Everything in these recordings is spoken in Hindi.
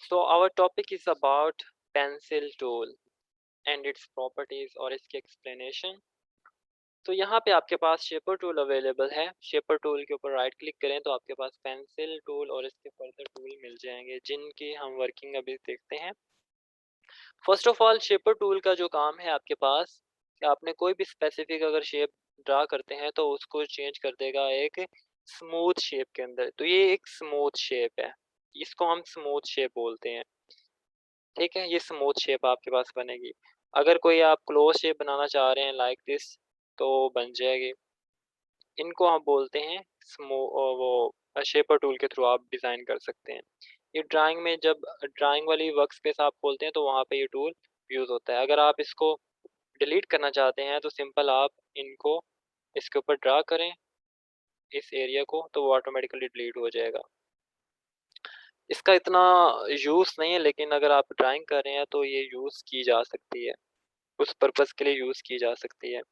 So our topic is about pencil tool and its properties और इसकी explanation। तो यहाँ पे आपके पास शेपर टूल अवेलेबल है। शेपर टूल के ऊपर राइट क्लिक करें तो आपके पास पेंसिल टूल और इसके फर्दर टूल मिल जाएंगे जिनकी हम वर्किंग अभी देखते हैं। First of all shaper tool का जो काम है आपके पास कि आपने कोई भी स्पेसिफिक अगर शेप ड्रा करते हैं तो उसको चेंज कर देगा एक स्मूथ शेप के अंदर। तो ये एक स्मूथ शेप है, इसको हम स्मूथ शेप बोलते हैं। ठीक है, ये स्मूथ शेप आपके पास बनेगी। अगर कोई आप क्लोज शेप बनाना चाह रहे हैं लाइक दिस तो बन जाएगी। इनको हम बोलते हैं वो शेपर टूल के थ्रू आप डिज़ाइन कर सकते हैं। ये ड्राइंग में जब ड्राइंग वाली वर्क स्पेस आप खोलते हैं तो वहाँ पे ये टूल यूज़ होता है। अगर आप इसको डिलीट करना चाहते हैं तो सिंपल आप इनको इसके ऊपर ड्रा करें इस एरिया को, तो वो ऑटोमेटिकली डिलीट हो जाएगा। इसका इतना यूज़ नहीं है, लेकिन अगर आप ड्राइंग कर रहे हैं तो ये यूज़ की जा सकती है, उस पर्पज़ के लिए यूज़ की जा सकती है।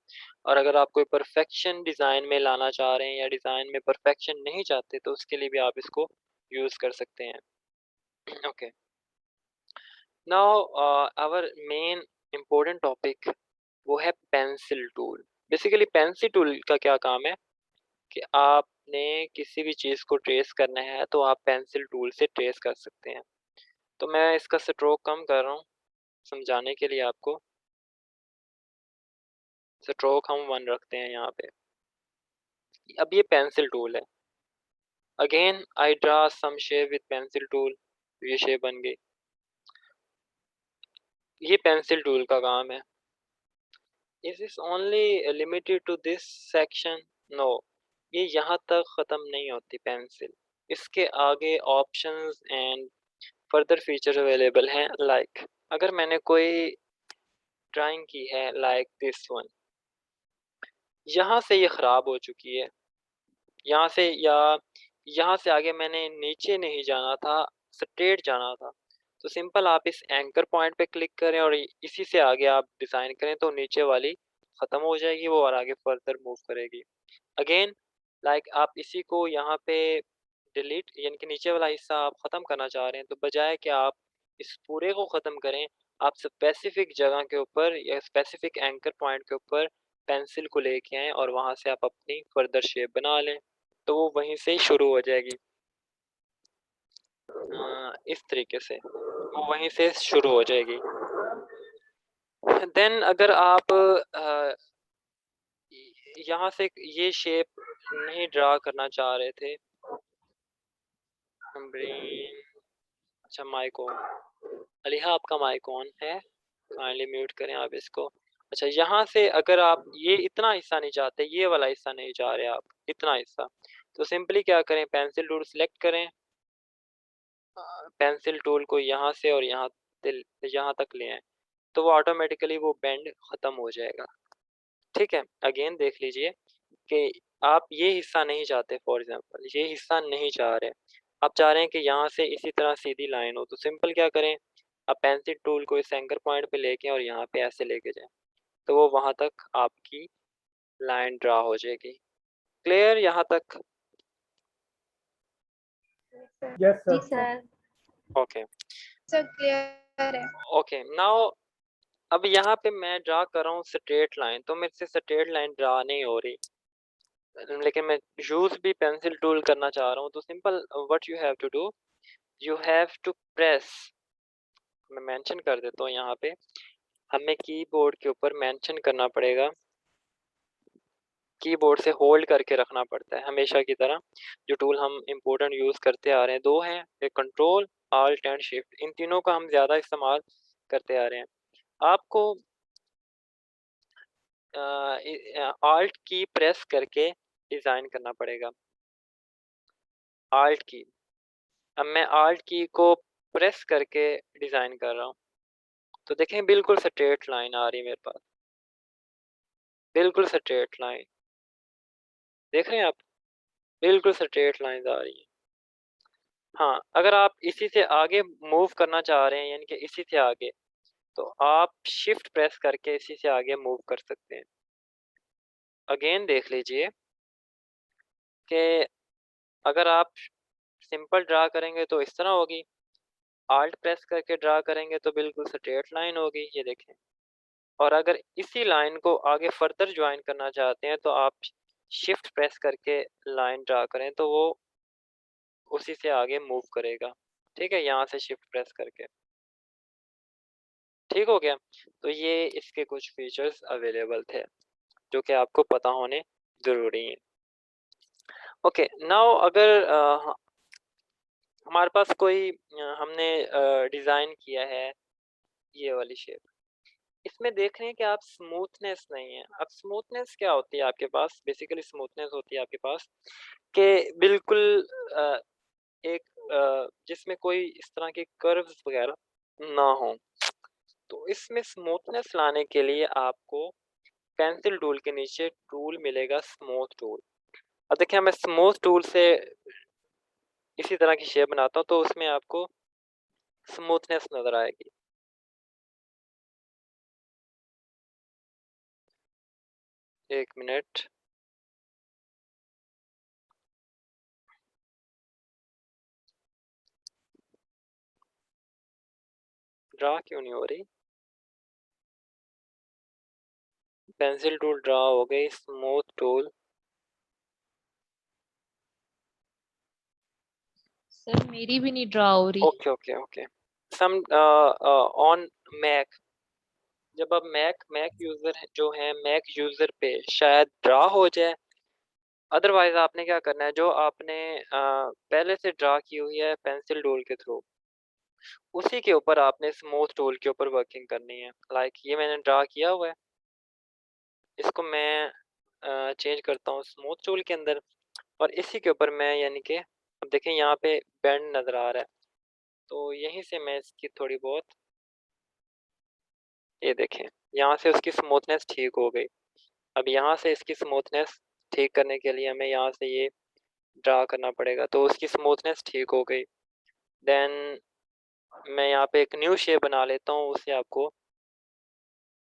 और अगर आप कोई परफेक्शन डिज़ाइन में लाना चाह रहे हैं या डिज़ाइन में परफेक्शन नहीं चाहते तो उसके लिए भी आप इसको यूज़ कर सकते हैं। Okay, now our main important topic वो है pencil tool. Basically pencil tool का क्या काम है कि आपने किसी भी चीज़ को ट्रेस करना है तो आप पेंसिल टूल से ट्रेस कर सकते हैं। तो मैं इसका स्ट्रोक कम कर रहा हूँ समझाने के लिए आपको। स्ट्रोक हम 1 रखते हैं यहाँ पे। अब ये पेंसिल टूल है। Again I draw some shape with pencil tool, ये शेप बन गई। ये पेंसिल टूल का काम है। Is this only limited to this section? No, ये यहाँ तक ख़त्म नहीं होती पेंसिल। इसके आगे options and further feature available हैं। लाइक अगर मैंने कोई ड्राइंग की है लाइक दिस वन, यहाँ से ये ख़राब हो चुकी है, यहाँ से या यहाँ से आगे मैंने नीचे नहीं जाना था, स्ट्रेट जाना था। तो सिंपल आप इस एंकर पॉइंट पे क्लिक करें और इसी से आगे आप डिज़ाइन करें तो नीचे वाली ख़त्म हो जाएगी वो और आगे फर्दर मूव करेगी। अगेन लाइक आप इसी को यहाँ पे डिलीट यानी कि नीचे वाला हिस्सा आप ख़त्म करना चाह रहे हैं तो बजाय कि आप इस पूरे को ख़त्म करें, आप स्पेसिफिक जगह के ऊपर या स्पेसिफिक एंकर पॉइंट के ऊपर पेंसिल को लेके आएँ और वहाँ से आप अपनी फर्दर शेप बना लें, तो वो वहीं से ही शुरू हो जाएगी। इस तरीके से वो वहीं से शुरू हो जाएगी। देन अगर आप यहाँ से ये शेप नहीं ड्रा करना चाह रहे थे, ब्रेन, अच्छा माइक ऑन, अलीहा आपका माइक ऑन है, काइंडली म्यूट करें आप इसको। अच्छा, यहाँ से अगर आप ये इतना हिस्सा नहीं चाहते, ये वाला हिस्सा नहीं चाह रहे आप, इतना हिस्सा, तो सिंपली क्या करें, पेंसिल टूल सेलेक्ट करें, पेंसिल टूल को यहाँ से और यहाँ तक ले आए, तो वो ऑटोमेटिकली वो बेंड खत्म हो जाएगा। ठीक है, अगेन देख लीजिए कि आप ये हिस्सा नहीं चाहते, फॉर एग्जांपल ये हिस्सा नहीं चाह रहे, आप चाह रहे हैं कि यहाँ से इसी तरह सीधी लाइन हो, तो सिंपल क्या करें, आप पेंसिल टूल को इस एंकर पॉइंट पे लेके और यहाँ पे ऐसे लेके जाएं, तो वो वहां तक आपकी लाइन ड्रा हो जाएगी। क्लियर यहाँ तक? यस जी sir. Sir. Okay. Sir clear है। ओके, नाउ अब यहाँ पे मैं ड्रा कर रहा हूँ स्ट्रेट लाइन, तो मेरे से स्ट्रेट लाइन ड्रा नहीं हो रही, लेकिन मैं यूज भी पेंसिल टूल करना चाह रहा हूँ। तो simple what you have to do, you have to press, मैं मेंशन कर देता हूँ यहाँ पे, हमें कीबोर्ड के ऊपर मेंशन करना पड़ेगा, कीबोर्ड से होल्ड करके रखना पड़ता है हमेशा की तरह। जो टूल हम इम्पोर्टेंट यूज़ करते आ रहे हैं दो हैं, एक कंट्रोल आल्ट एंड शिफ्ट, इन तीनों का हम ज़्यादा इस्तेमाल करते आ रहे हैं। आपको आल्ट की प्रेस करके डिज़ाइन करना पड़ेगा, आल्ट की। अब मैं आल्ट की को प्रेस करके डिज़ाइन कर रहा हूँ, तो देखें बिल्कुल स्ट्रेट लाइन आ रही है मेरे पास, बिल्कुल स्ट्रेट लाइन, देख रहे हैं आप, बिल्कुल स्ट्रेट लाइन आ रही है। हाँ, अगर आप इसी से आगे मूव करना चाह रहे हैं यानी कि इसी से आगे, तो आप शिफ्ट प्रेस करके इसी से आगे मूव कर सकते हैं। अगेन देख लीजिए कि अगर आप सिंपल ड्रा करेंगे तो इस तरह होगी, Alt प्रेस करके ड्रा करेंगे तो बिल्कुल स्ट्रेट लाइन होगी, ये देखें। और अगर इसी लाइन को आगे फर्दर ज्वाइन करना चाहते हैं तो आप शिफ्ट प्रेस करके लाइन ड्रा करें तो वो उसी से आगे मूव करेगा। ठीक है, यहाँ से शिफ्ट प्रेस करके। ठीक हो गया। तो ये इसके कुछ फीचर्स अवेलेबल थे जो कि आपको पता होने ज़रूरी हैं। ओके, नाउ अगर हमारे पास कोई हमने डिज़ाइन किया है ये वाली शेप, इसमें देख रहे हैं कि आप स्मूथनेस नहीं है। अब स्मूथनेस क्या होती है आपके पास? बेसिकली स्मूथनेस होती है आपके पास कि बिल्कुल अ, एक जिसमें कोई इस तरह के कर्व्स वगैरह ना हो। तो इसमें स्मूथनेस लाने के लिए आपको पेंसिल टूल के नीचे टूल मिलेगा स्मूथ टूल। अब देखिए मैं स्मूथ टूल से इसी तरह की शेप बनाता हूँ तो उसमें आपको स्मूथनेस नज़र आएगी। एक मिनट। ड्रा क्यों नहीं हो रही? पेंसिल टूल ड्रा हो गई, स्मूथ टूल। सर मेरी भी नहीं ड्रा हो रही। Okay okay okay. Some on Mac, जब आप मैक यूजर जो है मैक यूजर पे शायद ड्रा हो जाए। अदरवाइज आपने क्या करना है, जो आपने पहले से ड्रा की हुई है पेंसिल टूल के थ्रू, उसी के ऊपर आपने स्मूथ टूल के ऊपर वर्किंग करनी है। लाइक ये मैंने ड्रा किया हुआ है, इसको मैं चेंज करता हूँ स्मूथ टूल के अंदर और इसी के ऊपर मैं यानी कि अब देखें यहाँ पे बेंड नज़र आ रहा है तो यहीं से मैं इसकी थोड़ी बहुत, ये देखें यहाँ से उसकी स्मूथनेस ठीक हो गई। अब यहाँ से इसकी स्मूथनेस ठीक करने के लिए हमें यहाँ से ये ड्रा करना पड़ेगा तो उसकी स्मूथनेस ठीक हो गई। देन मैं यहाँ पे एक न्यू शेप बना लेता हूँ, उससे आपको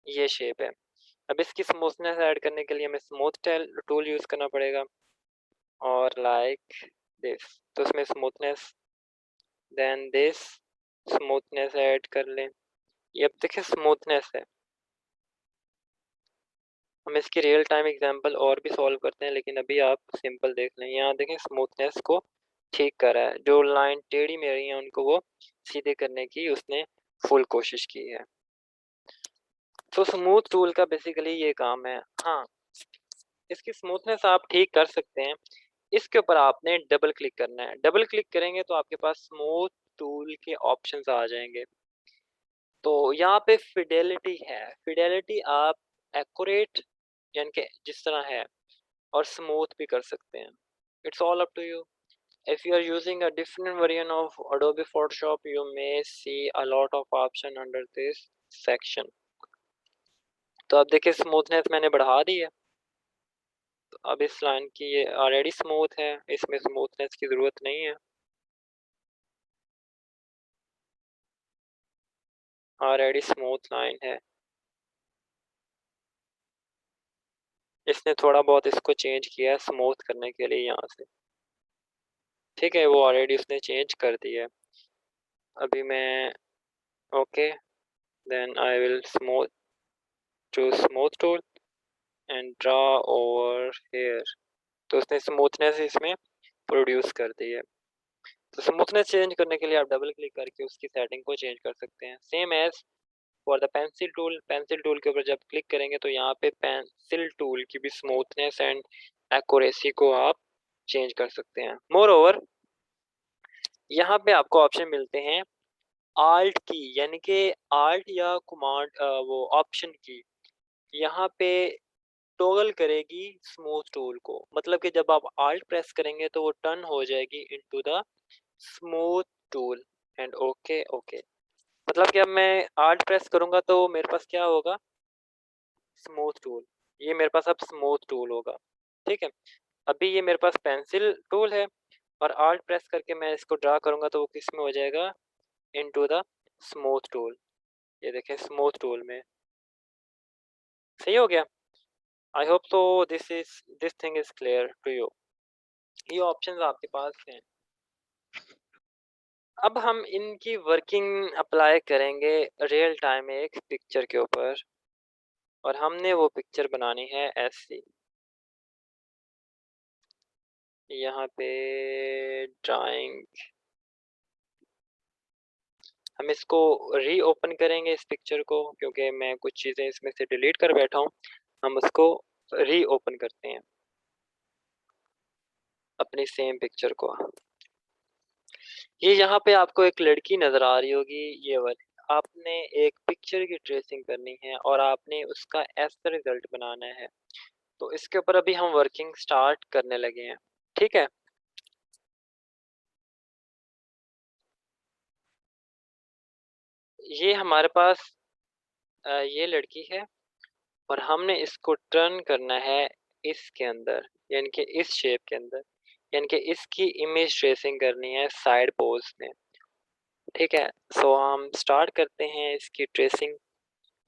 ये शेप है। अब इसकी स्मूथनेस ऐड करने के लिए हमें स्मूथ टूल यूज़ करना पड़ेगा और लाइक दिस, तो उसमें smoothness, then this, smoothness add कर लें। ये अब देखिए स्मूथनेस है। हम इसकी रियल टाइम एग्जांपल और भी सॉल्व करते हैं लेकिन अभी आप सिंपल देख लें। यहाँ देखें स्मूथनेस को ठीक कर रहा है, जो लाइन टेढ़ी मेढ़ी हैं उनको वो सीधे करने की उसने फुल कोशिश की है। तो स्मूथ टूल का बेसिकली ये काम है। हाँ, इसकी स्मूथनेस आप ठीक कर सकते हैं। इसके ऊपर आपने डबल क्लिक करना है। डबल क्लिक करेंगे तो आपके पास स्मूथ टूल के ऑप्शंस आ जाएंगे। तो यहाँ पे फिडेलिटी है, फिडेलिटी आप एक्यूरेट यानी कि जिस तरह है और स्मूथ भी कर सकते हैं। It's all up to you. If you are using a different version of Adobe Photoshop, you may see a lot of option under this section. तो अब देखिए स्मूथनेस मैंने बढ़ा दी है। तो अब इस लाइन की ये ऑलरेडी स्मूथ है, इसमें स्मूथनेस की ज़रूरत नहीं है। ऑलरेडी स्मूथ लाइन है। इसने थोड़ा बहुत इसको चेंज किया है स्मूथ करने के लिए यहाँ से। ठीक है, वो ऑलरेडी उसने चेंज कर दिया है। अभी मैं okay, then I will smooth choose smooth tool and draw over here. तो उसने स्मूथनेस इसमें प्रोड्यूस कर दी है। तो स्मूथनेस चेंज करने के लिए आप डबल क्लिक करके उसकी सेटिंग को चेंज कर सकते हैं। Same as for the pencil tool, pencil tool के ऊपर जब क्लिक करेंगे तो यहाँ पे पेंसिल टूल की भी स्मूथनेस एंड एक्यूरेसी को आप चेंज कर सकते हैं। मोर ओवर यहाँ पे आपको ऑप्शन मिलते हैं आल्ट की, यानी कि आल्ट या कमांड वो ऑप्शन की यहाँ पे टॉगल करेगी स्मूथ टूल को। मतलब कि जब आप आल्ट प्रेस करेंगे तो वो टर्न हो जाएगी into the smooth tool and okay okay. मतलब कि अब मैं आल्ट प्रेस करूंगा तो मेरे पास क्या होगा, स्मूथ टूल। ये मेरे पास अब स्मूथ टूल होगा। ठीक है, अभी ये मेरे पास पेंसिल टूल है और आल्ट प्रेस करके मैं इसको ड्रा करूंगा तो वो किस में हो जाएगा, इनटू द स्मूथ टूल। ये देखें स्मूथ टूल में सही हो गया। I hope so this thing is clear to you. ये ऑप्शंस आपके पास हैं। अब हम इनकी वर्किंग अप्लाई करेंगे रियल टाइम एक पिक्चर के ऊपर, और हमने वो पिक्चर बनानी है ऐसी। यहाँ पे ड्राइंग, हम इसको रीओपन करेंगे इस पिक्चर को, क्योंकि मैं कुछ चीज़ें इसमें से डिलीट कर बैठा हूँ। हम उसको रीओपन करते हैं अपनी सेम पिक्चर को। ये यहाँ पे आपको एक लड़की नज़र आ रही होगी, ये वाली। आपने एक पिक्चर की ट्रेसिंग करनी है और आपने उसका ऐसा रिजल्ट बनाना है। तो इसके ऊपर अभी हम वर्किंग स्टार्ट करने लगे हैं, ठीक है। ये हमारे पास ये लड़की है और हमने इसको टर्न करना है इसके अंदर, यानी कि इस शेप के अंदर, यानी कि इसकी इमेज ट्रेसिंग करनी है साइड पोज में, ठीक है। सो हम स्टार्ट करते हैं इसकी tracing.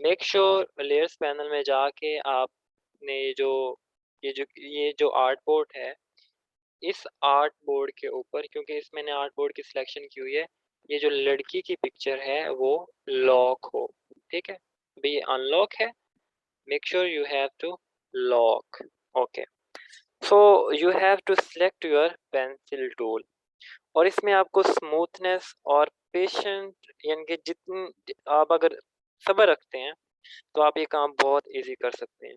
Make sure layers panel में जाके आपने ये जो आर्ट बोर्ड है, इस आर्ट बोर्ड के ऊपर, क्योंकि इस मैंने आर्ट बोर्ड की सिलेक्शन की हुई है, ये जो लड़की की पिक्चर है वो लॉक हो, ठीक है। अभी ये अनलॉक है, make sure you have to lock. Okay, so you have to select your pencil tool, और इसमें आपको स्मूथनेस और पेशेंट, यानी कि जितनी आप अगर सब्र रखते हैं तो आप ये काम बहुत इजी कर सकते हैं।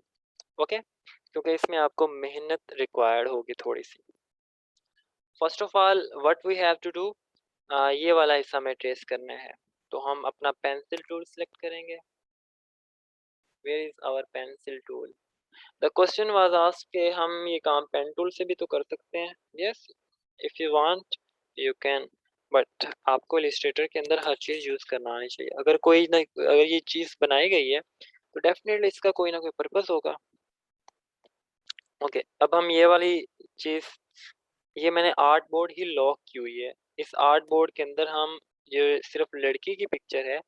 ओके, क्योंकि इसमें आपको मेहनत रिक्वायर्ड होगी थोड़ी सी। First of all what we have to do, ये वाला हिस्सा में ट्रेस करना है, तो हम अपना पेंसिल टूल सेलेक्ट करेंगे। Where is our pencil tool? The question was asked कि हम ये काम पेन टूल से भी तो कर सकते हैं। Yes, if you want you can, but आपको इलस्ट्रेटर के अंदर हर चीज़ यूज़ करना आनी चाहिए। अगर ये चीज़ बनाई गई है तो डेफिनेटली इसका कोई ना कोई पर्पस होगा। ओके, अब हम ये वाली चीज़, ये मैंने आर्ट बोर्ड ही लॉक की हुई है। इस आर्ट बोर्ड के अंदर हम जो सिर्फ लड़की की पिक्चर है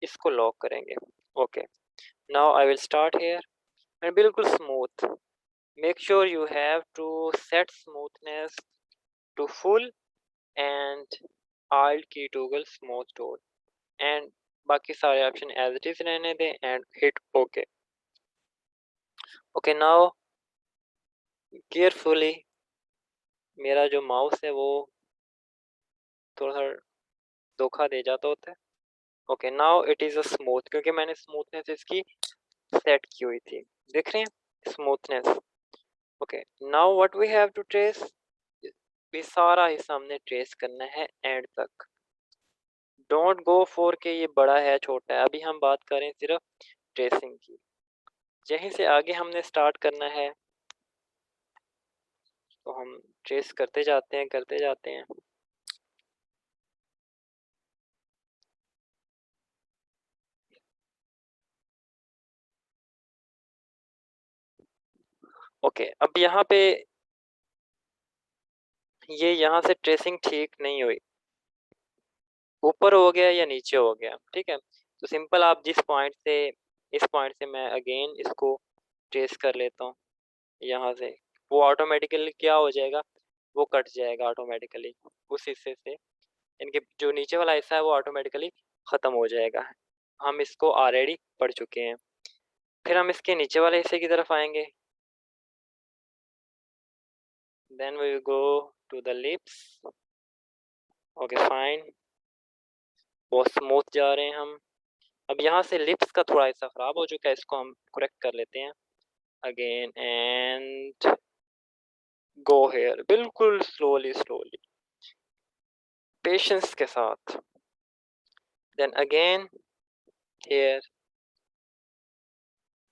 इसको लॉक करेंगे। Okay, now I will start here and बिल्कुल smooth. Make sure you have to set smoothness to full and Alt key toggle smooth tool, and बाकी सारे ऑप्शन as it is रहने दें and hit OK. Okay, now carefully, मेरा जो माउस है वो थोड़ा सा धोखा दे जाता होता है। Okay, now it is a smooth, क्योंकि मैंने स्मूथनेस इसकी सेट की हुई थी। देख रहे हैं smoothness. Okay, now what we have to trace, ये सारा हिस्सा हमने ट्रेस करना है एंड तक। डोंट गो फॉर के ये बड़ा है छोटा है, अभी हम बात करें सिर्फ ट्रेसिंग की। यहीं से आगे हमने स्टार्ट करना है, तो हम ट्रेस करते जाते हैं करते जाते हैं। ओके, अब यहाँ पे ये यहाँ से ट्रेसिंग ठीक नहीं हुई, ऊपर हो गया या नीचे हो गया, ठीक है। तो सिंपल आप जिस पॉइंट से, इस पॉइंट से मैं अगेन इसको ट्रेस कर लेता हूँ यहाँ से, वो ऑटोमेटिकली क्या हो जाएगा, वो कट जाएगा ऑटोमेटिकली उस हिस्से से, इनके जो नीचे वाला हिस्सा है वो ऑटोमेटिकली ख़त्म हो जाएगा। हम इसको ऑलरेडी पढ़ चुके हैं। फिर हम इसके नीचे वाले हिस्से की तरफ आएंगे। Then we go to the lips. Okay fine, बहुत स्मूथ जा रहे हैं हम। अब यहाँ से लिप्स का थोड़ा हिस्सा ख़राब हो चुका है, इसको हम करेक्ट कर लेते हैं अगेन एंड गो हेयर, बिल्कुल स्लोली स्लोली पेशेंस के साथ। देन अगेन हेयर,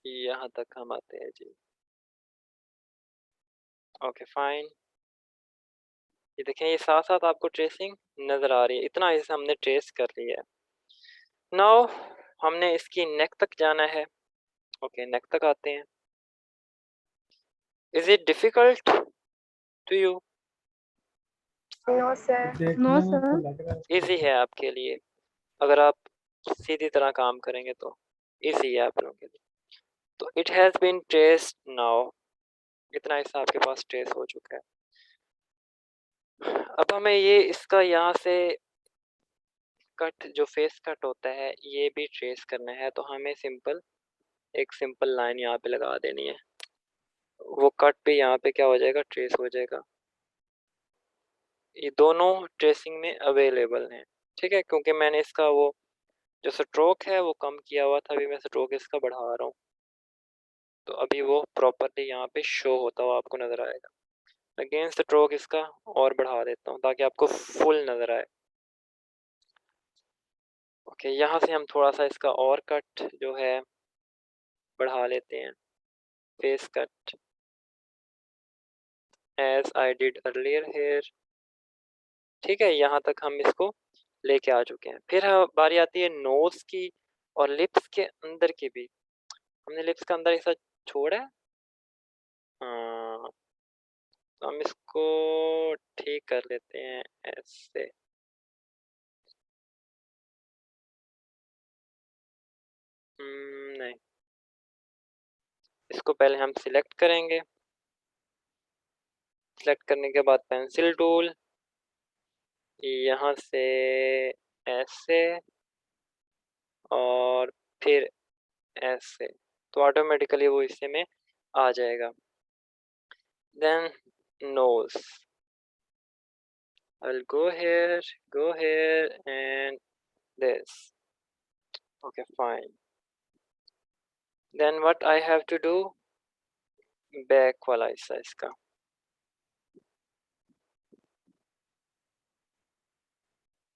यहाँ तक हम आते हैं जी। ओके फाइन, ये देखें ये साथ साथ आपको ट्रेसिंग नज़र आ रही है, इतना हिस्सा हमने ट्रेस कर लिया है। नाउ हमने इसकी नेक तक जाना है। ओके, नेक तक आते हैं। Is it difficult to you? No sir. No sir. Easy है आपके लिए, अगर आप सीधी तरह काम करेंगे तो इजी है आप लोगों के लिए। तो it has been traced now, इतना हिस्सा आपके पास ट्रेस हो चुका है। अब हमें ये इसका यहाँ से कट जो फेस कट होता है ये भी ट्रेस करना है, तो हमें एक सिंपल लाइन यहाँ पे लगा देनी है। वो कट भी यहाँ पे क्या हो जाएगा, ट्रेस हो जाएगा। ये दोनों ट्रेसिंग में अवेलेबल हैं, ठीक है, क्योंकि मैंने इसका वो जो स्ट्रोक है वो कम किया हुआ था, अभी मैं स्ट्रोक इसका बढ़ा रहा हूँ, तो अभी वो प्रॉपरली यहाँ पे शो होता हुआ आपको नजर आएगा। अगेन स्ट्रोक इसका और बढ़ा देता हूँ ताकि आपको फुल नजर आए। ओके, यहाँ से हम थोड़ा सा इसका और कट जो है बढ़ा लेते हैं, face cut as I did earlier here, ठीक है। यहाँ तक हम इसको लेके आ चुके हैं। फिर बारी आती है नोज की और लिप्स के अंदर की भी। हमने लिप्स का अंदर ऐसा छोड़ा है, हाँ, तो हम इसको ठीक कर लेते हैं ऐसे। नहीं, इसको पहले हम सिलेक्ट करेंगे। सिलेक्ट करने के बाद पेंसिल टूल, यहाँ से ऐसे और फिर ऐसे, तो ऑटोमेटिकली वो हिस्से में आ जाएगा। Then nose, I'll go here and this. Okay, fine. Then what I have to do, back वाला हिस्सा इसका।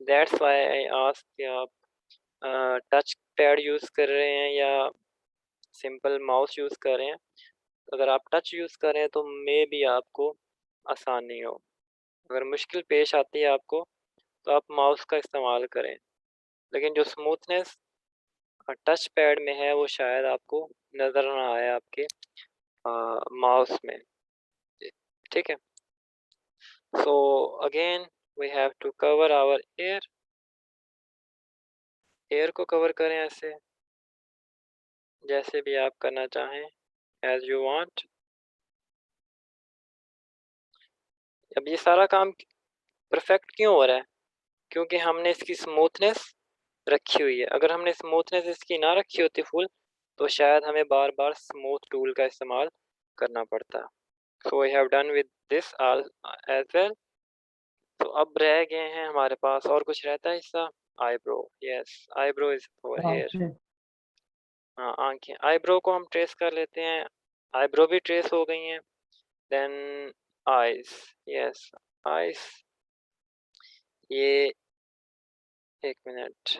That's why I ask कि आप टच पैड यूज़ कर रहे हैं या सिंपल माउस यूज़ कर रहे हैं। अगर आप टच यूज़ कर रहे हैं तो मे बी आपको आसानी हो, अगर मुश्किल पेश आती है आपको तो आप माउस का इस्तेमाल करें, लेकिन जो स्मूथनेस टच पैड में है वो शायद आपको नज़र ना आए आपके माउस में, ठीक है। So again we have to cover our hair को कवर करें ऐसे, जैसे भी आप करना चाहें, एज यू वांट। अब ये सारा काम परफेक्ट क्यों हो रहा है, क्योंकि हमने इसकी स्मूथनेस रखी हुई है। अगर हमने स्मूथनेस इसकी ना रखी होती फुल, तो शायद हमें बार बार स्मूथ टूल का इस्तेमाल करना पड़ता। So we have done with this all as well. तो अब रह गए हैं हमारे पास, और कुछ रहता है हिस्सा, eyebrow. Yes, eyebrow is over here. हाँ, आंखें, आईब्रो को हम ट्रेस कर लेते हैं। आईब्रो भी ट्रेस हो गई हैं। देन आईज, यस, आईज, ये एक मिनट,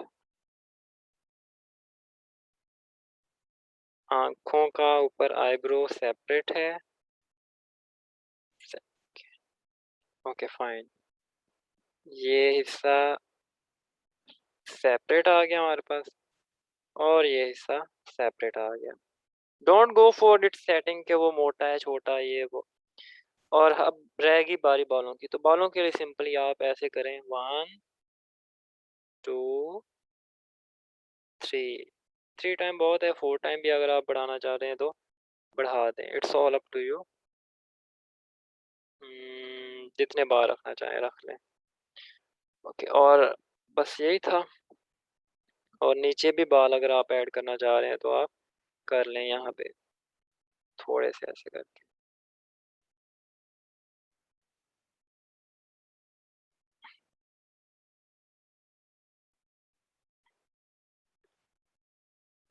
आंखों का ऊपर आईब्रो सेपरेट है। ओके फाइन, ये हिस्सा सेपरेट आ गया हमारे पास और ये हिस्सा सेपरेट आ गया। Don't go for it setting के वो मोटा है छोटा ये वो। और अब रहेगी बारी बालों की, तो बालों के लिए सिंपली आप ऐसे करें, 1 2 3 टाइम बहुत है, 4 टाइम भी अगर आप बढ़ाना चाह रहे हैं तो बढ़ा दें, it's all up to you. जितने बार रखना चाहें रख लें। ओके, और बस यही था। और नीचे भी बाल अगर आप ऐड करना चाह रहे हैं तो आप कर लें, यहाँ पे थोड़े से ऐसे करके।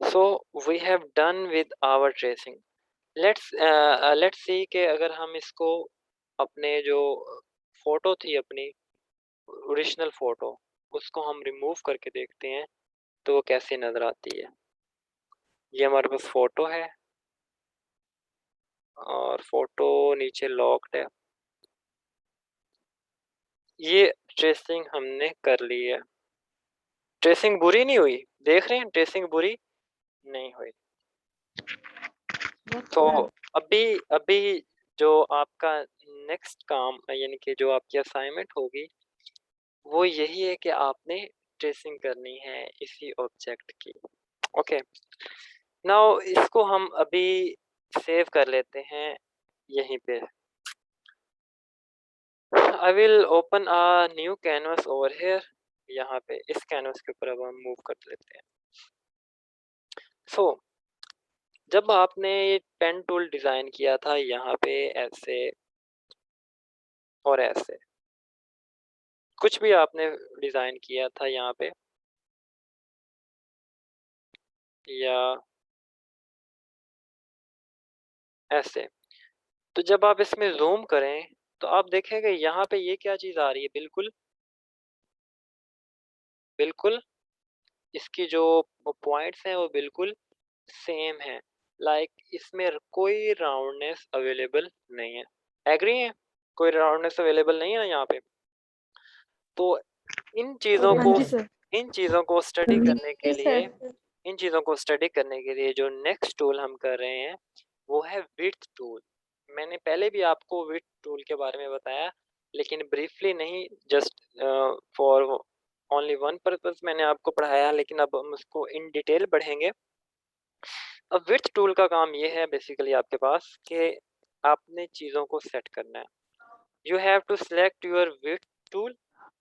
So we have done with our tracing. Let's see कि अगर हम इसको अपने जो फोटो थी अपनी ओरिजिनल फोटो, उसको हम रिमूव करके देखते हैं तो वो कैसी नजर आती है। ये हमारे पास फोटो है और फोटो नीचे लॉक्ड है। ये ट्रेसिंग हमने कर ली है। ट्रेसिंग बुरी नहीं हुई, देख रहे हैं, ट्रेसिंग बुरी नहीं हुई। तो अभी अभी जो आपका नेक्स्ट काम यानी कि जो आपकी असाइनमेंट होगी वो यही है कि आपने ट्रेसिंग करनी है इसी ऑब्जेक्ट की। ओके, नाउ इसको हम अभी सेव कर लेते हैं यहीं पे। I will open a new canvas over here यहाँ पे इस कैनवस के ऊपर अब हम मूव कर लेते हैं। सो जब आपने ये पेन टूल डिज़ाइन किया था यहाँ पे ऐसे और ऐसे, कुछ भी आपने डिज़ाइन किया था यहाँ पे या ऐसे, तो जब आप इसमें ज़ूम करें तो आप देखेंगे यहाँ पे ये क्या चीज़ आ रही है, बिल्कुल इसकी जो पॉइंट्स हैं वो बिल्कुल सेम है। लाइक इसमें कोई राउंडनेस अवेलेबल नहीं है। एग्री हैं? कोई राउंडनेस अवेलेबल नहीं है ना यहाँ पे। तो इन चीज़ों हाँ को जी सर। इन चीज़ों को स्टडी करने के जी लिए सर। इन चीज़ों को स्टडी करने के लिए जो नेक्स्ट टूल हम कर रहे हैं वो है विड्थ टूल। मैंने पहले भी आपको विड्थ टूल के बारे में बताया, लेकिन ब्रीफली नहीं, just for only one purpose मैंने आपको पढ़ाया, लेकिन अब हम उसको इन डिटेल पढ़ेंगे। अब विड्थ टूल का काम ये है बेसिकली आपके पास कि आपने चीज़ों को सेट करना है। You have to select your width tool.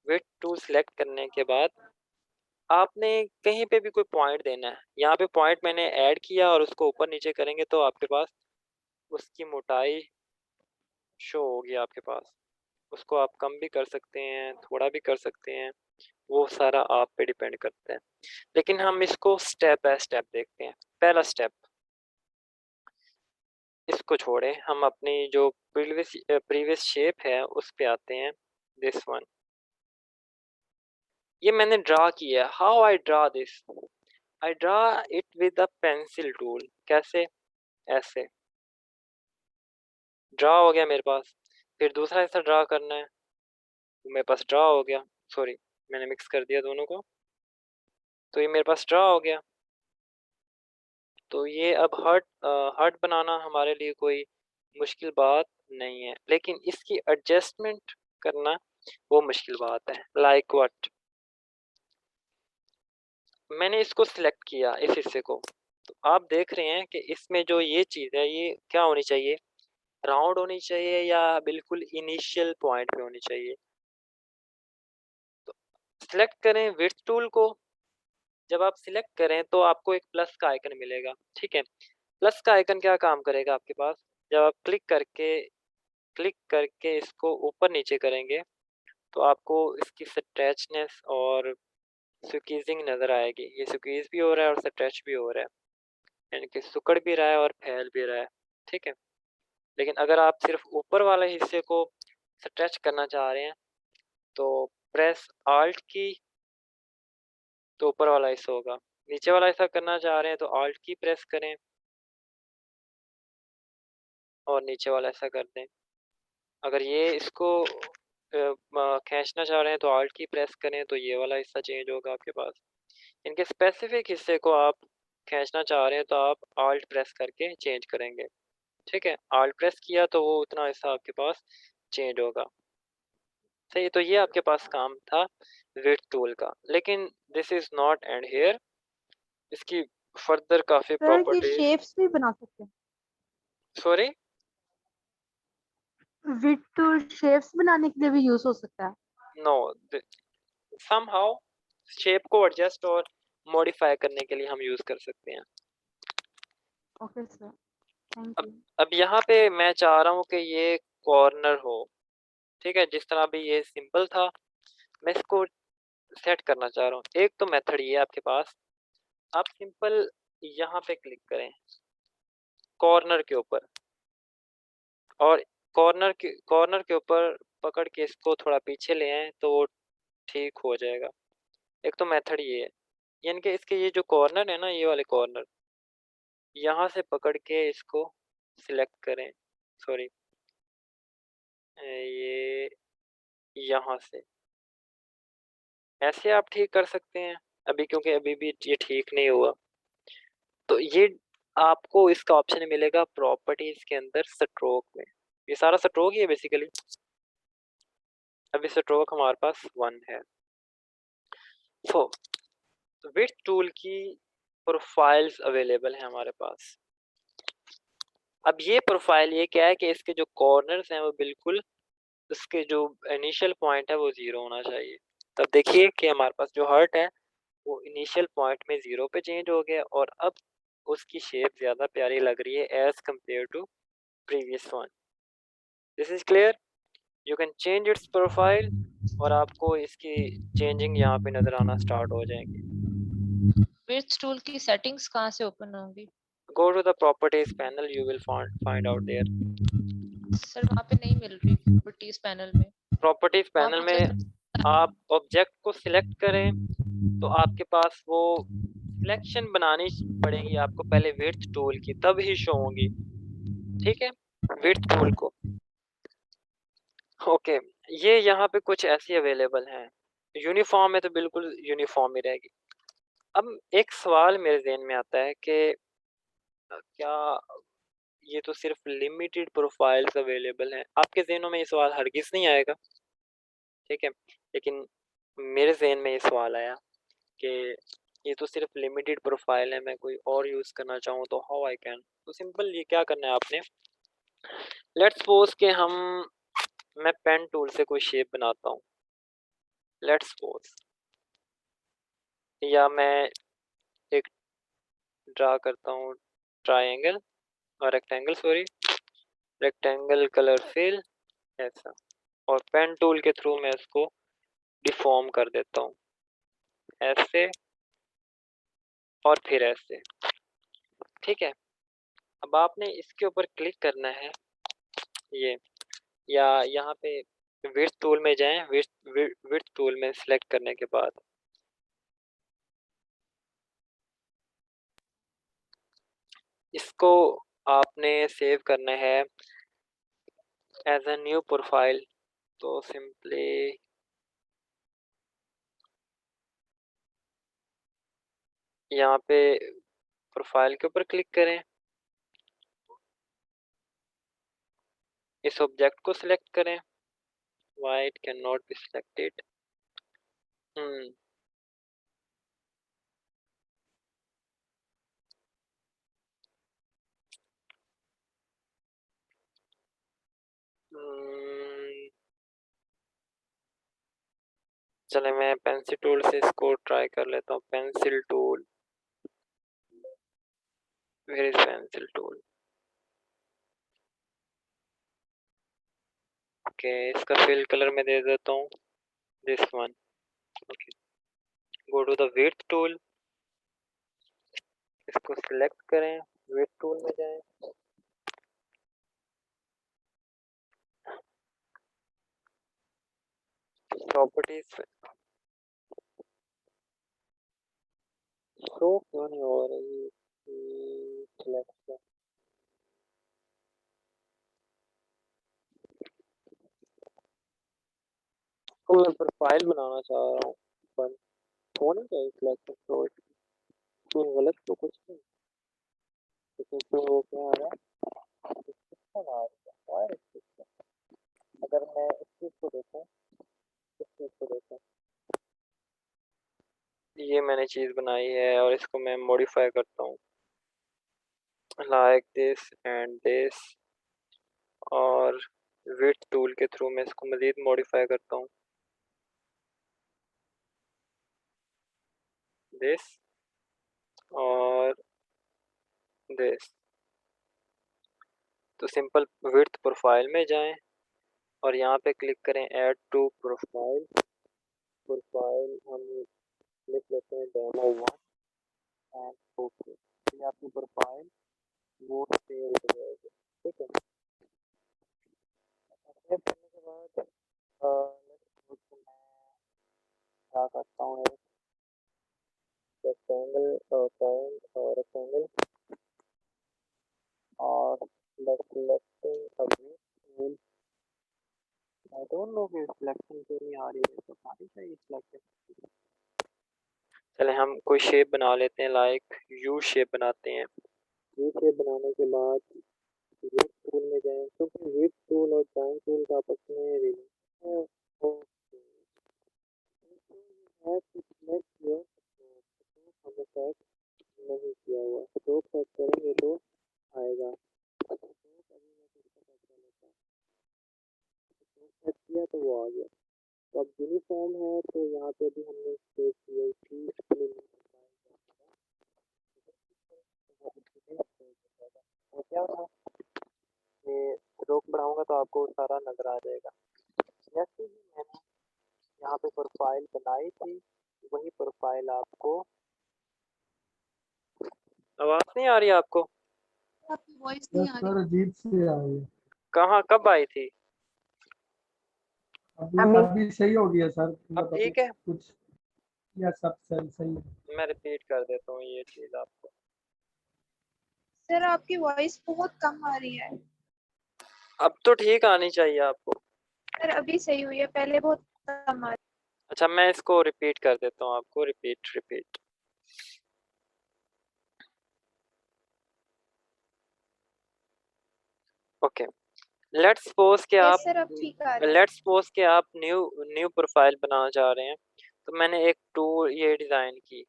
Width tool select करने के बाद आपने कहीं पे भी कोई पॉइंट देना है। यहाँ पे पॉइंट मैंने ऐड किया और उसको ऊपर नीचे करेंगे तो आपके पास उसकी मोटाई शो होगी आपके पास। उसको आप कम भी कर सकते हैं, थोड़ा भी कर सकते हैं, वो सारा आप पे डिपेंड करता है। लेकिन हम इसको स्टेप बाय स्टेप देखते हैं। पहला स्टेप, इसको छोड़ें, हम अपनी जो प्रीवियस शेप है उस पे आते हैं। दिस वन, ये मैंने ड्रा किया। How I draw this? I draw it with a pencil tool. कैसे? ऐसे ड्रा हो गया मेरे पास। फिर दूसरा हिस्सा ड्रा करना है, तो मेरे पास ड्रा हो गया। सॉरी, मैंने मिक्स कर दिया दोनों को, तो ये मेरे पास ड्रा हो गया। तो ये अब हार्ट बनाना हमारे लिए कोई मुश्किल बात नहीं है, लेकिन इसकी एडजस्टमेंट करना वो मुश्किल बात है। Like what? मैंने इसको सिलेक्ट किया इस हिस्से को, तो आप देख रहे हैं कि इसमें जो ये चीज़ है ये क्या होनी चाहिए, राउंड होनी चाहिए या बिल्कुल इनिशियल पॉइंट पे होनी चाहिए। तो सिलेक्ट करें विड्थ टूल को। जब आप सिलेक्ट करें तो आपको एक प्लस का आइकन मिलेगा, ठीक है। प्लस का आइकन क्या काम करेगा आपके पास? जब आप क्लिक करके इसको ऊपर नीचे करेंगे तो आपको इसकी स्ट्रेचनेस और स्क्वीजिंग नज़र आएगी। ये स्क्वीज भी हो रहा है और स्ट्रेच भी हो रहा है, यानी कि सिकुड़ भी रहा है और फैल भी रहा है, ठीक है। लेकिन अगर आप सिर्फ ऊपर वाले हिस्से को स्ट्रेच करना चाह रहे हैं तो प्रेस आल्ट की, तो ऊपर वाला हिस्सा होगा। नीचे वाला हिस्सा करना चाह रहे हैं तो आल्ट की प्रेस करें और नीचे वाला हिस्सा कर दें। अगर ये इसको खींचना चाह रहे हैं तो आल्ट की प्रेस करें तो ये वाला हिस्सा चेंज होगा आपके पास। इनके स्पेसिफिक हिस्से को आप खींचना चाह रहे हैं तो आप आल्ट प्रेस करके चेंज करेंगे, ठीक है। आल्ट प्रेस किया तो वो उतना हिस्सा आपके पास चेंज होगा। सही, तो ये आपके पास काम था विड्थ टूल का। लेकिन this is not and here, इसकी फर्दर काफी सर ये प्रॉपर्टीज। शेप्स भी बना सकते हैं? सॉरी? विड टूल शेप्स बनाने के लिए भी यूज हो सकता है? नो, समहाउ शेप को एडजस्ट और मॉडिफाई करने के लिए हम यूज कर सकते हैं। ओके सर, थैंक अब यू। अब यहाँ पे मैं चाह रहा हूँ कि ये कॉर्नर हो, ठीक है। जिस तरह भी ये सिंपल था, मैं इसको सेट करना चाह रहा हूँ। एक तो मेथड ये है आपके पास, आप सिंपल यहाँ पे क्लिक करें कॉर्नर के ऊपर, और कॉर्नर के ऊपर पकड़ के इसको थोड़ा पीछे ले आए तो वो ठीक हो जाएगा। एक तो मेथड ये है, यानी कि इसके ये जो कॉर्नर है ना, ये वाले कॉर्नर, यहाँ से पकड़ के इसको सिलेक्ट करें। सॉरी, ये यहाँ से ऐसे आप ठीक कर सकते हैं अभी, क्योंकि अभी भी ये ठीक नहीं हुआ। तो ये आपको इसका ऑप्शन मिलेगा प्रॉपर्टीज के अंदर स्ट्रोक में। ये सारा स्ट्रोक ही है बेसिकली। अभी स्ट्रोक हमारे पास 1 है। सो विड्थ टूल की प्रोफाइल्स अवेलेबल है हमारे पास। अब ये प्रोफाइल ये क्या है कि इसके जो कॉर्नर्स हैं वो बिल्कुल, उसके जो इनिशियल पॉइंट है वो 0 होना चाहिए। तब देखिए कि हमारे पास जो हर्ट है वो इनिशियल पॉइंट में 0 पे चेंज हो गया और अब उसकी शेप ज़्यादा प्यारी लग रही है as compare to previous one. This is clear? You can change its profile और आपको इसकी चेंजिंग यहाँ पे नज़र आना स्टार्ट हो जाएगी। विड्थ टूल की सेटिंग्स कहाँ से ओपन होंगी? Go to the properties panel, you will find out there. Sir वहाँ पे नहीं मिल रही प्रॉपर्टीज पैनल में। प्रॉपर्टीज वहाँ पैनल पे में जस्ट आप ऑब्जेक्ट को सिलेक्ट करें तो आपके पास वो सिलेक्शन बनानी पड़ेगी आपको पहले विड्थ टूल की, तब ही शो होंगी। ठीक है, विड्थ टूल को। ओके, ये यहाँ पे कुछ ऐसी अवेलेबल हैं। यूनिफॉर्म है तो बिल्कुल यूनिफॉर्म ही रहेगी। अब एक सवाल मेरे ज़हन में आता है कि क्या ये तो सिर्फ लिमिटेड प्रोफाइल्स अवेलेबल हैं? आपके ज़हनों में ये सवाल हरगिज़ नहीं आएगा, ठीक है? लेकिन मेरे ज़हन में ये सवाल आया कि ये तो सिर्फ लिमिटेड प्रोफाइल है, मैं कोई और यूज़ करना चाहूँ तो हाउ आई कैन? तो सिंपल ये क्या करना है आपने, लेट्स सपोज़ कि मैं पेन टूल से कोई शेप बनाता हूँ, लेट्स सपोज़, या मैं एक ड्रा करता हूँ ट्रायंगल और rectangle, sorry, rectangle colour fill ऐसा, और पेन टूल के थ्रू मैं इसको डिफ़ॉर्म कर देता हूँ ऐसे और फिर ऐसे। ठीक है, अब आपने इसके ऊपर क्लिक करना है, ये, या यहाँ पे विड्थ टूल में जाएं, विड्थ टूल में सिलेक्ट करने के बाद इसको आपने सेव करना है एज अ न्यू प्रोफाइल। तो सिंपली यहाँ पे प्रोफाइल के ऊपर क्लिक करें, इस ऑब्जेक्ट को सिलेक्ट करें, why it can not be selected, चले मैं पेंसिल टूल से इसको ट्राई कर लेता हूँ। Pencil tool, where is pencil tool? Okay, इसका फिल कलर मैं दे देता हूँ this one. Okay, go to the width tool, इसको सिलेक्ट करें, विड्थ टूल में जाएं, प्रॉपर्टीज, शो क्यों नहीं हो रही सिलेक्शन? तो मैं प्रोफाइल बनाना चाह रहा हूँ पर होना चाहिए सिलेक्शन, तो इसमें गलत तो कुछ नहीं, लेकिन तो वो क्या आ रहा है, restriction आ रही है, why restriction? अगर मैं इस चीज़ को देखूँ, इस चीज़ को देखूँ, ये मैंने चीज़ बनाई है और इसको मैं मॉडिफाई करता हूँ लाइक दिस एंड दिस, और विड्थ टूल के थ्रू मैं इसको मज़ीद मॉडिफाई करता हूँ दिस और दिस। तो सिंपल विड्थ प्रोफाइल में जाएं और यहाँ पे क्लिक करें ऐड टू प्रोफाइल। प्रोफाइल हम लिख लेते हैं डेमो वन एंड ओके, ये आपकी प्रोफाइल वो सेव हो जाएगी। ठीक है, सेव करने के बाद मैं क्या करता हूँ, रेक्टेंगल पॉइंट और रेक्टेंगल और सिलेक्टिंग अभी, आई डोंट नो कि सिलेक्शन क्यों नहीं आ रही है, तो आनी चाहिए सिलेक्शन। चले हम कोई शेप बना लेते हैं, लाइक यू शेप बनाते हैं। यू शेप बनाने के बाद विड्थ टूल में जाएं, क्योंकि विड्थ टूल और पॉइंट टूल का आपस में रिलेशन है, तो है कि सिलेक्ट किया तो हमें सेट नहीं किया हुआ, तो सेट करेंगे तो आएगा। तो अभी मैं इसका सेट कर लेता हूँ, तो सेट किया तो वो आ गया। तो अब यूनिफॉर्म है तो यहाँ पे भी हमने स्पेस दी हुई थी अपने और क्या होगा ये स्ट्रोक बढ़ाऊंगा तो आपको सारा नजर आ जाएगा। जैसे ही मैंने यहाँ पे प्रोफाइल बनाई थी वही प्रोफाइल आपको, आवाज नहीं आ रही आपको? आपकी वॉइस नहीं आ रही। सर अजीब से आ रही है। कहाँ कब आई थी? अभी सही हो गया सर, अब मतलब ठीक है, कुछ या सब सही सही है। मैं रिपीट कर देता हूँ ये चीज आपको। सर आपकी वॉइस बहुत कम आ रही है। अब तो ठीक आनी चाहिए आपको। सर अभी सही हुई है, पहले बहुत कम आ रही। अच्छा मैं इसको रिपीट कर देता हूँ आपको, रिपीट। ओके, लेट्स सपोज कि आप यस सर अब ठीक आ रही है। लेट्स सपोज कि आप न्यू प्रोफाइल बनाना चाह रहे हैं। तो मैंने एक टूल ये डिज़ाइन की,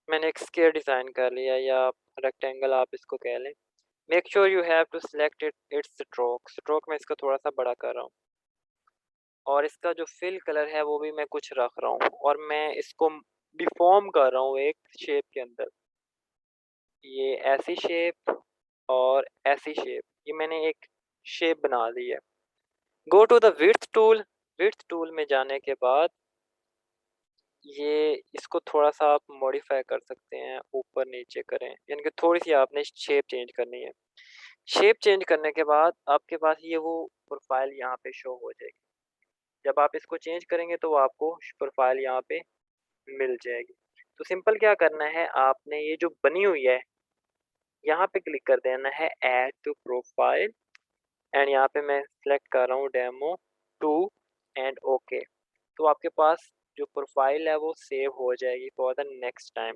मैंने एक स्क्वायर डिज़ाइन कर लिया या रेक्टेंगल आप इसको कह लें। Make sure you have to select its stroke में इसका थोड़ा सा बड़ा कर रहा हूँ और इसका जो फिल कलर है वो भी मैं कुछ रख रहा हूँ और मैं इसको डिफॉर्म कर रहा हूँ एक शेप के अंदर। ये ऐसी शेप और ऐसी शेप, ये मैंने एक शेप बना दी है। Go to the width tool में जाने के बाद ये इसको थोड़ा सा आप मॉडिफाई कर सकते हैं, ऊपर नीचे करें, यानी कि थोड़ी सी आपने शेप चेंज करनी है। शेप चेंज करने के बाद आपके पास ये वो प्रोफाइल यहाँ पे शो हो जाएगी। जब आप इसको चेंज करेंगे तो आपको प्रोफाइल यहाँ पे मिल जाएगी। तो सिंपल क्या करना है, आपने ये जो बनी हुई है यहाँ पे क्लिक कर देना है ऐड टू प्रोफाइल एंड यहाँ पे मैं सेलेक्ट कर रहा हूँ डेमो 2 एंड ओके। तो आपके पास जो प्रोफाइल है वो सेव हो जाएगी फॉर द नेक्स्ट टाइम।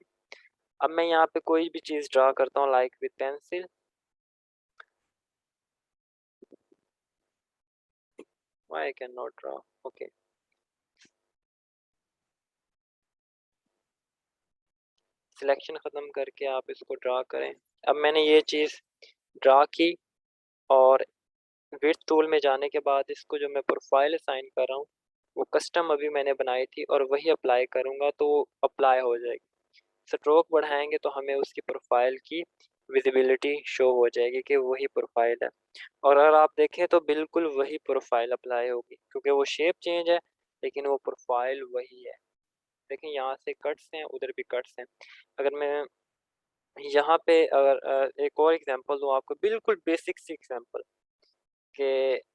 अब मैं यहाँ पे कोई भी चीज़ ड्रा करता हूँ like with pencil. Why I can not draw, okay. Selection ख़त्म करके आप इसको ड्रा करें। अब मैंने ये चीज़ ड्रा की और विड्थ टूल में जाने के बाद इसको जो मैं प्रोफाइल असाइन कर रहा हूँ वो कस्टम अभी मैंने बनाई थी और वही अप्लाई करूँगा तो वो अप्लाई हो जाएगी। स्ट्रोक बढ़ाएंगे तो हमें उसकी प्रोफाइल की विजिबिलिटी शो हो जाएगी कि वही प्रोफाइल है। और अगर आप देखें तो बिल्कुल वही प्रोफाइल अप्लाई होगी क्योंकि वो शेप चेंज है लेकिन वो प्रोफाइल वही है। देखें यहाँ से कट्स हैं, उधर भी कट्स हैं। अगर मैं यहाँ पे अगर एक और एग्जांपल दूँ आपको, बिल्कुल बेसिक सी एग्जांपल कि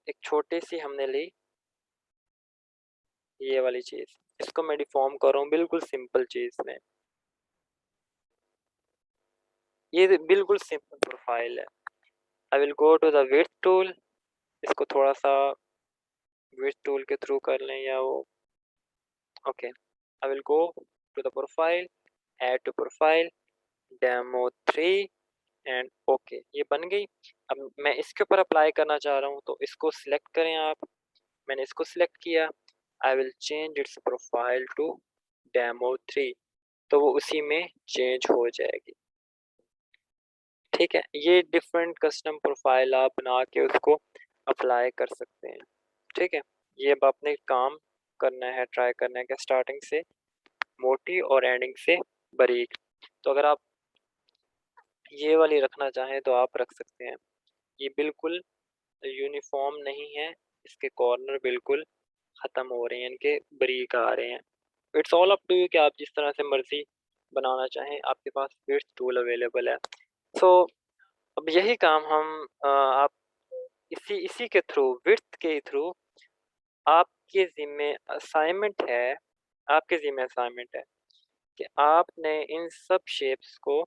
एक छोटी सी हमने ली ये वाली चीज़, इसको मैं डिफॉर्म कर रहा हूँ बिल्कुल सिंपल चीज़ में। ये बिल्कुल सिंपल प्रोफाइल है। I will go to the width tool, इसको थोड़ा सा विड्थ टूल के थ्रू कर लें या वो okay. I will go to the profile, add to profile, demo 3 and okay. ये बन गई। अब मैं इसके ऊपर अप्लाई करना चाह रहा हूँ तो इसको सिलेक्ट करें आप। मैंने इसको सिलेक्ट किया। I will change its profile to demo 3, तो वो उसी में चेंज हो जाएगी। ठीक है, ये डिफरेंट कस्टम प्रोफाइल आप बना के उसको अप्लाई कर सकते हैं। ठीक है, ये अब आपने काम करना है, ट्राई करना है कि स्टार्टिंग से मोटी और एंडिंग से बारीक। तो अगर आप ये वाली रखना चाहें तो आप रख सकते हैं। ये बिल्कुल यूनिफॉर्म नहीं है, इसके कॉर्नर बिल्कुल ख़त्म हो रहे हैं, इनके बारीक आ रहे हैं। It's all up to you कि आप जिस तरह से मर्ज़ी बनाना चाहें, आपके पास विड्थ टूल अवेलेबल है। सो अब यही काम हम आप इसी इसी के थ्रू, विड्थ के थ्रू आपके ज़िम्मे असाइनमेंट है, आपके ज़िम्मे असाइनमेंट है कि आपने इन सब शेप्स को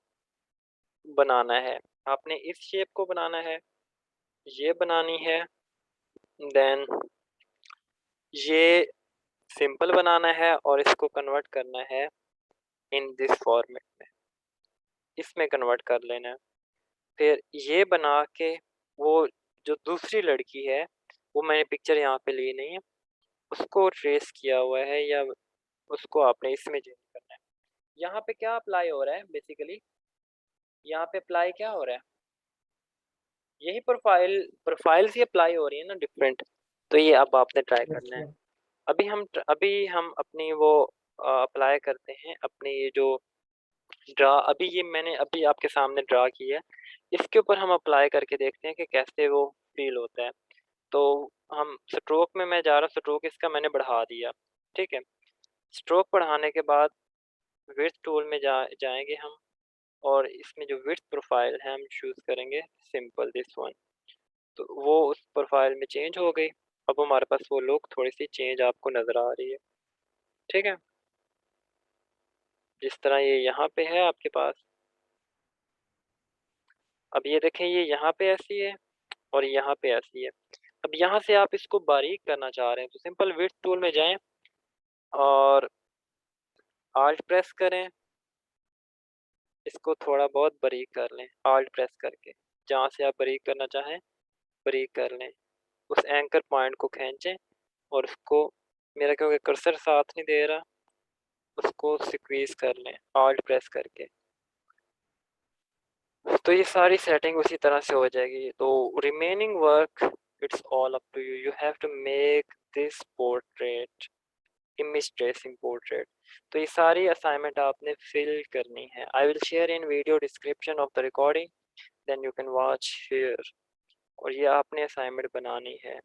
बनाना है। आपने इस शेप को बनाना है, ये बनानी है, देन ये सिंपल बनाना है और इसको कन्वर्ट करना है इन दिस फॉर्मेट में, इसमें कन्वर्ट कर लेना है। फिर ये बना के वो जो दूसरी लड़की है, वो मैंने पिक्चर यहाँ पे ली नहीं है, उसको ट्रेस किया हुआ है या उसको आपने इसमें चेंज करना है। यहाँ पे क्या अप्लाई हो रहा है बेसिकली, यहाँ पे अप्लाई क्या हो रहा है, यही प्रोफाइल्स ही अप्लाई हो रही है ना डिफरेंट। तो ये अब आपने ट्राई करना है। अच्छा अभी हम अपनी वो अप्लाई करते हैं अपनी ये जो ड्रा, अभी ये मैंने अभी आपके सामने ड्रा की है, इसके ऊपर हम अप्लाई करके देखते हैं कि कैसे वो फील होता है। तो हम स्ट्रोक में मैं जा रहा हूँ, स्ट्रोक इसका मैंने बढ़ा दिया, ठीक है। स्ट्रोक बढ़ाने के बाद विड्थ टूल में जाएंगे हम, और इसमें जो विड्थ प्रोफाइल है हम चूज करेंगे सिंपल दिस वन। तो वो उस प्रोफाइल में चेंज हो गई। अब हमारे पास वो लुक थोड़ी सी चेंज आपको नजर आ रही है, ठीक है। जिस तरह ये यहाँ पे है आपके पास, अब ये देखें ये यहाँ पे ऐसी है और यहाँ पे ऐसी है। अब यहाँ से आप इसको बारीक करना चाह रहे हैं तो सिंपल विड्थ टूल में जाएं और आल्ट प्रेस करें, इसको थोड़ा बहुत बारीक कर लें आल्ट प्रेस करके। जहाँ से आप बारीक करना चाहें बारीक कर लें, उस एंकर पॉइंट को खींचें और उसको, मेरा क्योंकि कर्सर साथ नहीं दे रहा, उसको स्क्वीज कर लें आल्ट प्रेस करके। तो ये सारी सेटिंग उसी तरह से हो जाएगी। तो remaining work it's all up to you, you have to make this portrait image tracing portrait. तो ये सारी असाइनमेंट आपने फिल करनी है। I will share in video description of the recording, then you can watch here. और ये आपने असाइनमेंट बनानी है।